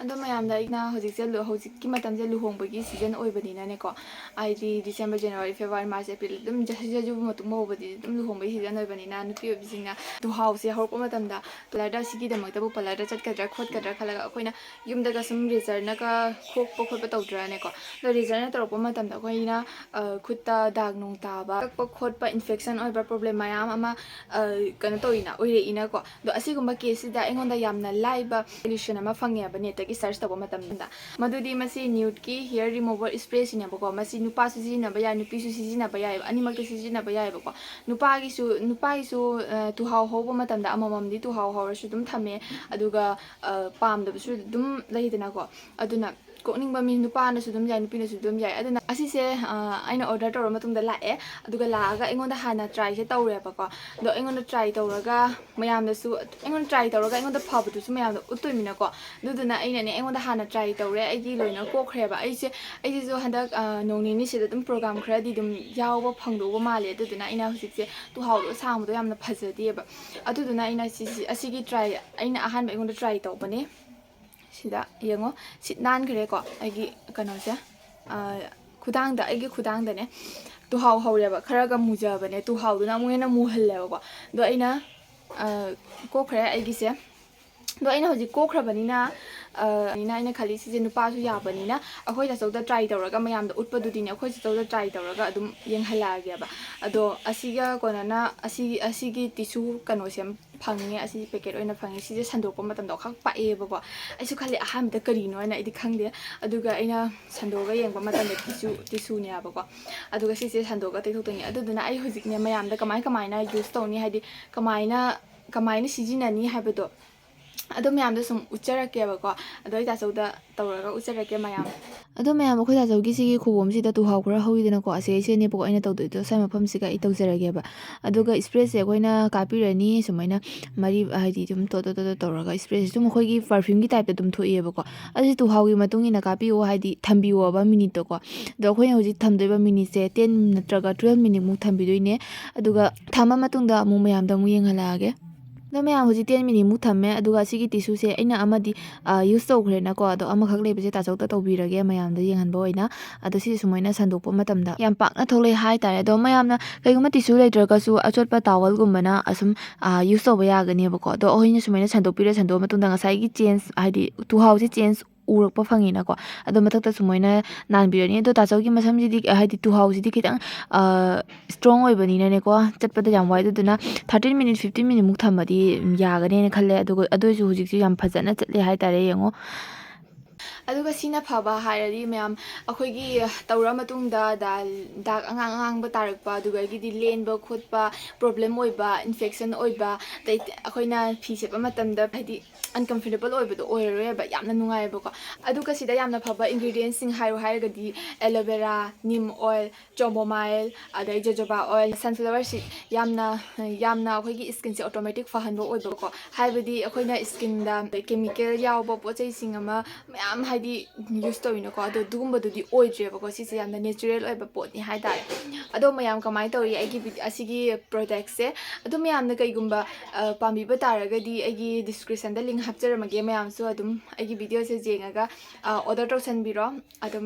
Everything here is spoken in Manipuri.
ꯑꯗꯣ ꯃꯌꯥꯝꯗ ꯑꯩꯅ ꯍꯧꯖꯤꯛꯀꯤ ꯃꯇꯝꯁꯦ ꯂꯨꯍꯣꯡꯕꯒꯤ ꯁꯤꯖꯟ ꯑꯣꯏꯕꯅꯤꯅꯅꯦꯀꯣ ꯍꯥꯏꯗꯤ December January February March April ꯑꯗꯨꯝ ꯖꯨꯟ ꯃꯇꯨꯡ ꯍꯧꯕꯗꯤ ꯑꯗꯨꯝ ꯂꯨꯍꯣꯡꯕꯒꯤ ꯁꯤꯖꯟ ꯑꯣꯏꯕꯅꯤꯅ ꯅꯨꯄꯤ ꯑꯣꯏꯕꯤꯁꯤꯡꯅ ꯇꯨꯍꯥꯎꯁꯦ ꯍꯧꯔꯛꯄ ꯃꯇꯝꯗ ꯄꯥꯔꯂꯔꯗ ꯑꯁꯤꯒꯤꯗꯃꯛꯇꯕꯨ ꯄꯥꯔꯂꯔꯗ ꯆꯠꯀꯗ꯭ꯔꯥ ꯈꯣꯠꯀꯗ꯭ꯔꯥ ꯈꯜꯂꯒ ꯑꯩꯈꯣꯏꯅ ꯌꯨꯝꯗꯒ ꯁꯨꯝ ꯔꯦꯖꯔꯅꯒ ꯈꯣꯛꯄ ꯈꯣꯠꯄ ꯇꯧꯗ꯭ꯔꯥꯅꯦꯀꯣ ꯑꯗꯣ ꯔꯦꯖꯔꯅ ꯇꯧꯔꯛꯄ ꯃꯇꯝꯗ ꯑꯩꯈꯣꯏꯅ ꯈꯨꯠꯇ ꯗꯥꯛ ꯅꯨꯡ ꯇꯥꯕ ꯀꯛꯄ ꯈꯣꯠꯄ ꯏꯟꯐꯦꯛꯁꯟ ꯑꯣꯏꯕ ꯄ꯭ꯔꯣꯕ꯭ꯂꯦꯝ ꯃꯌꯥꯝ ꯑꯃ ꯀꯩꯅꯣ ꯇꯧꯏꯅ ꯑꯣꯏꯔꯛꯏꯅꯀꯣ ꯑꯗꯣ ꯑꯁꯤꯒꯨꯝꯕ ꯀꯦꯁꯁꯤꯗ ꯑꯩꯉꯣꯟꯗ ꯌꯥꯝꯅ ꯂꯥꯏꯕ ꯁꯣꯂꯨꯁꯟ ꯑꯃ ꯐꯪꯉꯦꯕ ꯅꯦꯠꯇꯒꯤ ꯁꯔꯆ ꯇꯧꯕ ꯃꯇꯝꯗ ꯃꯗꯨꯗꯤ ꯃꯁꯤ ꯅ꯭ꯌꯨꯠꯀꯤ ꯍꯤꯌꯔ ꯔꯤꯃꯨꯚꯔ ꯁ꯭ꯄ꯭ꯔꯦꯁꯤꯅꯦꯕꯀꯣ ꯃꯁꯤ ꯅꯨꯄꯥꯁꯨ ꯁꯤꯖꯤꯟꯅꯕ ꯌꯥꯏ ꯅꯨꯄꯤꯁꯨ ꯁꯤꯖꯤꯟꯅꯕ ꯌꯥꯏꯕ ꯑꯅꯤꯃꯛꯇ ꯁꯤꯖꯤꯟꯅꯕ ꯌꯥꯏꯕꯀꯣ ꯅꯨꯄꯥꯒꯤꯁꯨ ꯇꯨꯍꯥꯎ ꯍꯧꯕ ꯃꯇꯝꯗ ꯑꯃꯃꯝꯗꯤ ꯇꯨꯍꯥꯎ ꯍꯧꯔꯁꯨ ꯑꯗꯨꯝ ꯊꯝꯃꯦ ꯑꯗꯨꯒ ꯄꯥꯝꯗꯕꯁꯨ ꯑꯗꯨꯝ ꯂꯩꯗꯅꯀꯣ ꯑꯗꯨꯅ ꯀꯣꯛꯅꯤꯡꯕ ꯃꯤ ꯅꯨꯄꯥꯅꯁꯨ ꯑꯗꯨꯝ ꯌꯥꯏ ꯅꯨꯄꯤꯅꯁꯨ ꯑꯗꯨꯝ ꯌꯥꯏ ꯑꯗꯨꯅ ꯑꯁꯤꯁꯦ ꯑꯩꯅ ꯑꯣꯔꯗꯔ ꯇꯧꯔ ꯃꯇꯨꯡꯗ ꯂꯥꯛꯑꯦ ꯑꯗꯨꯒ ꯂꯥꯛꯑꯒ ꯑꯩꯉꯣꯟꯗ ꯍꯥꯟꯅ ꯇ꯭ꯔꯥꯏꯁꯦ ꯇꯧꯔꯦꯕꯀꯣ ꯑꯗꯣ ꯑꯩꯉꯣꯟꯗ ꯇ꯭ꯔꯥꯏ ꯇꯧꯔꯒ ꯃꯌꯥꯝꯗꯁꯨ ꯑꯩꯉꯣꯟꯗ ꯇ꯭ꯔꯥꯏ ꯇꯧꯔꯒ ꯑꯩꯉꯣꯟꯗ ꯐꯕꯗꯨꯁꯨ ꯃꯌꯥꯝꯗ ꯎꯠꯇꯣꯏꯅꯤꯅꯀꯣ ꯑꯗꯨꯗꯨꯅ ꯑꯩꯅꯅꯦ ꯑꯩꯉꯣꯟꯗ ꯍꯥꯟꯅ ꯇ꯭ꯔꯥꯏ ꯇꯧꯔꯦ ꯑꯩꯒꯤ ꯂꯣꯏꯅ ꯀꯣꯛꯈ꯭ꯔꯦꯕ ꯑꯩꯁꯤꯁꯨ ꯍꯟꯗꯛ ꯅꯣꯡ ꯅꯤꯅꯤꯁꯤꯗ ꯑꯗꯨꯝ ꯄ꯭ꯔꯣꯒ꯭ꯔꯥꯝ ꯈꯔꯗꯤ ꯑꯗꯨꯝ ꯌꯥꯎꯕ ꯐꯪꯗꯧꯕ ꯃꯥꯜꯂꯦ ꯑꯗꯨꯗꯨꯅ ꯑꯩꯅ ꯍꯧꯖꯤꯛꯁꯦ ꯇꯨꯍꯥꯎꯗꯣ ꯁꯥꯡꯕꯗꯣ ꯌꯥꯝꯅ ꯐꯖꯗꯦꯕ ꯑꯗꯨꯗꯨꯅ ꯑꯩꯅ ꯑꯁꯤꯒꯤ ꯑꯩꯅ ꯑꯍꯥꯟꯕ ꯑꯩꯉꯣꯟꯗ ꯇ꯭ꯔꯥꯏ ꯇꯧꯕꯅꯦ ꯁꯤꯗ ꯌꯦꯡꯉꯣ ꯁꯤꯠ ꯅꯥꯟꯈ꯭ꯔꯦꯀꯣ ꯑꯩꯒꯤ ꯀꯩꯅꯣꯁꯦ ꯑꯩꯒꯤ ꯈꯨꯗꯥꯡꯗꯅꯦ ꯇꯨꯍꯥꯎ ꯍꯧꯔꯦꯕ ꯈꯔꯒ ꯃꯨꯖꯕꯅꯦ ꯇꯨꯍꯥꯎꯗꯨꯅ ꯑꯃꯨꯛ ꯍꯦꯟꯅ ꯃꯨꯍꯜꯂꯦꯕꯀꯣ ꯑꯗꯣ ꯑꯩꯅ ꯀꯣꯛꯈ꯭ꯔꯦ ꯑꯩꯒꯤꯁꯦ ꯑꯗꯣ ꯑꯩꯅ ꯍꯧꯖꯤꯛ ꯀꯣꯛꯈ꯭ꯔꯕꯅꯤꯅ ꯑꯩꯅ ꯈꯜꯂꯤ ꯁꯤꯁꯦ ꯅꯨꯄꯥꯁꯨ ꯌꯥꯕꯅꯤꯅ ꯑꯩꯈꯣꯏ ꯆꯥꯆꯧꯗ ꯇ꯭ꯔꯥꯏ ꯇꯧꯔꯒ ꯃꯌꯥꯝꯗ ꯎꯠꯄꯗꯨꯗꯤꯅꯦ ꯑꯩꯈꯣꯏ ꯆꯥꯆꯧꯗ ꯇ꯭ꯔꯥꯏ ꯇꯧꯔꯒ ꯑꯗꯨꯝ ꯌꯦꯡꯍꯜꯂꯛꯑꯒꯦꯕ ꯑꯗꯣ ꯑꯁꯤꯒ ꯀꯣꯟꯅꯅ ꯑꯁꯤꯒꯤ ꯇꯤꯁꯨ ꯀꯩꯅꯣꯁꯦ ꯐꯪꯉꯦ ꯑꯁꯤ ꯄꯦꯀꯦꯠ ꯑꯣꯏꯅ ꯐꯪꯉꯦ ꯁꯤꯁꯦ ꯁꯟꯗꯣꯛꯄ ꯃꯇꯝꯗ ꯋꯥꯈꯛ ꯄꯥꯛꯑꯦꯕꯀꯣ ꯑꯩꯁꯨ ꯈꯜꯂꯤ ꯑꯍꯥꯟꯕꯗ ꯀꯔꯤꯅꯣ ꯍꯥꯏꯅ ꯑꯩꯗꯤ ꯈꯪꯗꯦ ꯑꯗꯨꯒ ꯑꯩꯅ ꯁꯟꯗꯣꯛꯑꯒ ꯌꯦꯡꯕ ꯃꯇꯝꯗ ꯇꯤꯁꯨꯅꯦꯕꯀꯣ ꯑꯗꯨꯒ ꯁꯤꯁꯦ ꯁꯟꯗꯣꯛꯑꯒ ꯇꯩꯊꯣꯛꯇꯣꯏꯅꯦ ꯑꯗꯨꯗꯨꯅ ꯑꯩ ꯍꯧꯖꯤꯛꯅꯦ ꯃꯌꯥꯝꯗꯀꯃꯥꯏꯅ ꯌꯨꯁ ꯇꯧꯅꯤ ꯍꯥꯏꯗꯤ ꯀꯃꯥꯏꯅ ꯁꯤꯖꯤꯟꯅꯅꯤ ꯍꯥꯏꯕꯗꯣ ꯑꯗꯣ ꯃꯌꯥꯝꯗ ꯁꯨꯝ ꯎꯠꯆꯔꯛꯀꯦꯕꯀꯣ ꯑꯗꯣ ꯑꯩ ꯇꯥꯆꯧꯗ ꯇꯧꯔꯒ ꯎꯠꯆꯔꯛꯀꯦ ꯃꯌꯥꯝ ꯑꯗꯣ ꯃꯌꯥꯝ ꯑꯩꯈꯣꯏ ꯇꯥꯆꯧꯒꯤ ꯁꯤꯒꯤ ꯈꯨꯕꯣꯝꯁꯤꯗ ꯇꯨꯍꯥꯎ ꯈꯔ ꯍꯧꯋꯤꯗꯅꯀꯣ ꯑꯁꯤꯁꯤꯅꯦꯕꯀꯣ ꯑꯩꯅ ꯇꯧꯗꯣꯏꯗꯣ ꯁ꯭ꯋꯥꯏ ꯃꯐꯝꯁꯤꯒ ꯑꯩ ꯇꯧꯖꯔꯒꯦꯕ ꯑꯗꯨꯒ ꯁ꯭ꯄ꯭ꯔꯦꯁꯦ ꯑꯩꯈꯣꯏꯅ ꯀꯥꯞꯄꯤꯔꯅꯤ ꯁꯨꯃꯥꯏꯅ ꯍꯥꯏꯗꯤ ꯑꯗꯨꯝ ꯇꯧꯔꯒ ꯁ꯭ꯄ꯭ꯔꯦꯁꯦ ꯁꯨꯝ ꯑꯩꯈꯣꯏꯒꯤ ꯄꯔꯐ꯭ꯌꯨꯝꯒꯤ ꯇꯥꯏꯞꯇ ꯑꯗꯨꯝ ꯊꯣꯛꯑꯦꯕꯀꯣ ꯑꯁꯤ ꯇꯨꯍꯥꯎꯒꯤ ꯃꯇꯨꯡ ꯏꯟꯅ ꯀꯥꯞꯄꯤꯌꯣ ꯍꯥꯏꯗꯤ ꯊꯝꯕꯤꯌꯣꯕ ꯃꯤꯅꯤꯠꯇꯣꯀꯣ ꯑꯗꯣ ꯑꯩꯈꯣꯏꯅ ꯍꯧꯖꯤꯛ ꯊꯝꯗꯣꯏꯕ ꯃꯤꯅꯤꯠꯁꯦ 10 ꯅꯠꯇ꯭ꯔꯒ 12 ꯃꯤꯅꯤꯠꯃꯨꯛ ꯊꯝꯕꯤꯗꯣꯏꯅꯦ ꯑꯗꯨꯒ ꯊꯝꯕ ꯃꯇꯨꯡꯗ ꯑꯃꯨꯛ ꯃꯌꯥꯝꯗ ꯑꯃꯨꯛ ꯌꯦꯡꯍꯜꯂꯛꯑꯒꯦ ꯑꯗꯣ ꯃꯌꯥꯝ ꯍꯧꯖꯤꯛ 10 ꯃꯤꯅꯤꯠꯃꯨꯛ ꯊꯝꯃꯦ ꯑꯗꯨꯒ ꯑꯁꯤꯒꯤ ꯇꯤꯁꯨꯁꯦ ꯑꯩꯅ ꯑꯃꯗꯤ ꯌꯨꯁ ꯇꯧꯈ꯭ꯔꯦꯅꯀꯣ ꯑꯗꯣ ꯑꯃꯈꯛ ꯂꯩꯕꯁꯦ ꯇꯥꯆꯧꯗ ꯇꯧꯕꯤꯔꯒꯦ ꯃꯌꯥꯝꯗ ꯌꯦꯡꯍꯟꯕ ꯑꯣꯏꯅ ꯑꯗꯣ ꯁꯤꯁꯦ ꯁꯨꯃꯥꯏꯅ ꯁꯟꯗꯣꯛꯄ ꯃꯇꯝꯗ ꯌꯥꯝ ꯄꯥꯛꯅ ꯊꯣꯛꯂꯛꯑꯦ ꯍꯥꯏꯇꯥꯔꯦ ꯑꯗꯣ ꯃꯌꯥꯝꯅ ꯀꯩꯒꯨꯝꯕ ꯇꯤꯁꯨ ꯂꯩꯇ꯭ꯔꯒꯁꯨ ꯑꯆꯣꯠꯄ ꯇꯥꯋꯜꯒꯨꯝꯕꯅ ꯑꯁꯨꯝ ꯌꯨꯁ ꯇꯧꯕ ꯌꯥꯒꯅꯦꯕꯀꯣ ꯑꯗꯣ ꯑꯩꯈꯣꯏꯅ ꯁꯨꯃꯥꯏꯅ ꯁꯟꯗꯣꯛꯄ ꯃꯇꯨꯡꯗ ꯉꯁꯥꯏꯒꯤ ꯆꯦꯟꯖ ꯍꯥꯏꯗꯤ ꯇꯨꯍꯥꯎꯁꯦ ꯆꯦꯟꯖ ꯎꯔꯛꯄ ꯐꯪꯉꯤꯅꯀꯣ ꯑꯗꯣ ꯃꯊꯛꯇ ꯁꯨꯃꯥꯏꯅ ꯅꯥꯟꯕꯤꯔꯅꯤ ꯑꯗꯣ ꯇꯥꯆꯧꯒꯤ ꯃꯁꯝꯁꯤꯗꯤ ꯍꯥꯏꯗꯤ ꯇꯨꯍꯥꯎꯁꯤꯗꯤ ꯈꯤꯇꯪ ꯁ꯭ꯇ꯭ꯔꯣꯡ ꯑꯣꯏꯕꯅꯤꯅꯅꯦꯀꯣ ꯆꯠꯄꯗ ꯌꯥꯝ ꯋꯥꯏ ꯑꯗꯨꯗꯨꯅ 13 ꯃꯤꯅꯤꯠ 15 ꯃꯤꯅꯤꯠꯃꯨꯛ ꯊꯝꯃꯗꯤ ꯌꯥꯒꯅꯦꯅ ꯈꯜꯂꯦ ꯑꯗꯨꯒ ꯑꯗꯨꯑꯣꯏꯁꯨ ꯍꯧꯖꯤꯛꯁꯨ ꯌꯥꯝ ꯐꯖꯅ ꯆꯠꯂꯦ ꯍꯥꯏꯇꯥꯔꯦ ꯌꯦꯡꯉꯣ ꯑꯗꯨꯒ ꯁꯤꯅ ꯐꯕ ꯍꯥꯏꯔꯗꯤ ꯃꯌꯥꯝ ꯑꯩꯈꯣꯏꯒꯤ ꯇꯧꯔ ꯃꯇꯨꯡꯗ ꯗꯥꯛ ꯑꯉꯥꯡꯕ ꯇꯥꯔꯛꯄ ꯑꯗꯨꯗꯒꯤꯗꯤ ꯂꯦꯟꯕ ꯈꯣꯠꯄ ꯄ꯭ꯔꯣꯕ꯭ꯂꯦꯝ ꯑꯣꯏꯕ ꯏꯟꯐꯦꯛꯁꯟ ꯑꯣꯏꯕ ꯑꯗꯩ ꯑꯩꯈꯣꯏꯅ ꯐꯤ ꯁꯦꯠꯄ ꯃꯇꯝꯗ ꯍꯥꯏꯗꯤ ꯑꯟꯀꯝꯐꯣꯔꯇꯦꯕꯜ ꯑꯣꯏꯕꯗꯣ ꯑꯣꯏꯔꯔꯣꯏꯕ ꯌꯥꯝꯅ ꯅꯨꯡꯉꯥꯏꯌꯦꯕꯀꯣ ꯑꯗꯨꯒ ꯁꯤꯗ ꯌꯥꯝꯅ ꯐꯕ ꯏꯟꯒ꯭ꯔꯤꯗꯤꯌꯦꯟꯁꯤꯡ ꯍꯥꯏꯔꯒꯗꯤ ꯑꯦꯂꯣꯚꯦꯔꯥ ꯅꯤꯝ ꯑꯣꯏꯜ ꯆꯣꯃꯣꯃꯥꯏꯜ ꯑꯗꯩ ꯖꯣꯖꯣꯕꯥ ꯑꯣꯏꯜ ꯁꯟꯐ꯭ꯂꯥꯋꯔ ꯁꯤꯗ ꯌꯥꯝꯅ ꯑꯩꯈꯣꯏꯒꯤ ꯁ꯭ꯀꯤꯟꯁꯦ ꯑꯣꯇꯣꯃꯦꯇꯤꯛ ꯐꯍꯟꯕ ꯑꯣꯏꯕꯀꯣ ꯍꯥꯏꯕꯗꯤ ꯑꯩꯈꯣꯏꯅ ꯁ꯭ꯀꯤꯟꯗ ꯀꯦꯃꯤꯀꯦꯜ ꯌꯥꯎꯕ ꯄꯣꯠꯆꯩꯁꯤꯡ ꯑꯃ ꯃꯌꯥꯝ ꯍꯥꯏꯗꯤ ꯌꯨꯁ ꯇꯧꯋꯤꯅꯀꯣ ꯑꯗꯣ ꯑꯗꯨꯒꯨꯝꯕꯗꯨꯗꯤ ꯑꯣꯏꯗ꯭ꯔꯦꯕꯀꯣ ꯁꯤꯁꯦ ꯌꯥꯝꯅ ꯅꯦꯆꯔꯦꯜ ꯑꯣꯏꯕ ꯄꯣꯠꯅꯤ ꯍꯥꯏꯇꯥꯔꯦ ꯑꯗꯣ ꯃꯌꯥꯝ ꯀꯃꯥꯏꯅ ꯇꯧꯔꯤ ꯑꯁꯤꯒꯤ ꯄ꯭ꯔꯣꯗꯛꯁꯦ ꯑꯗꯨꯝ ꯃꯌꯥꯝꯅ ꯀꯩꯒꯨꯝꯕ ꯄꯥꯝꯕꯤꯕ ꯇꯥꯔꯒꯗꯤ ꯑꯩꯒꯤ ꯗꯤꯁꯀ꯭ꯔꯤꯞꯁꯟꯗ ꯂꯤꯡ ꯍꯥꯞꯆꯔꯝꯃꯒꯦ ꯃꯌꯥꯝꯁꯨ ꯑꯗꯨꯝ ꯑꯩꯒꯤ ꯚꯤꯗꯤꯑꯣꯁꯦ ꯌꯦꯡꯉꯒ ꯑꯣꯔꯗꯔ ꯇꯧꯁꯟꯕꯤꯔꯣ ꯑꯗꯨꯝ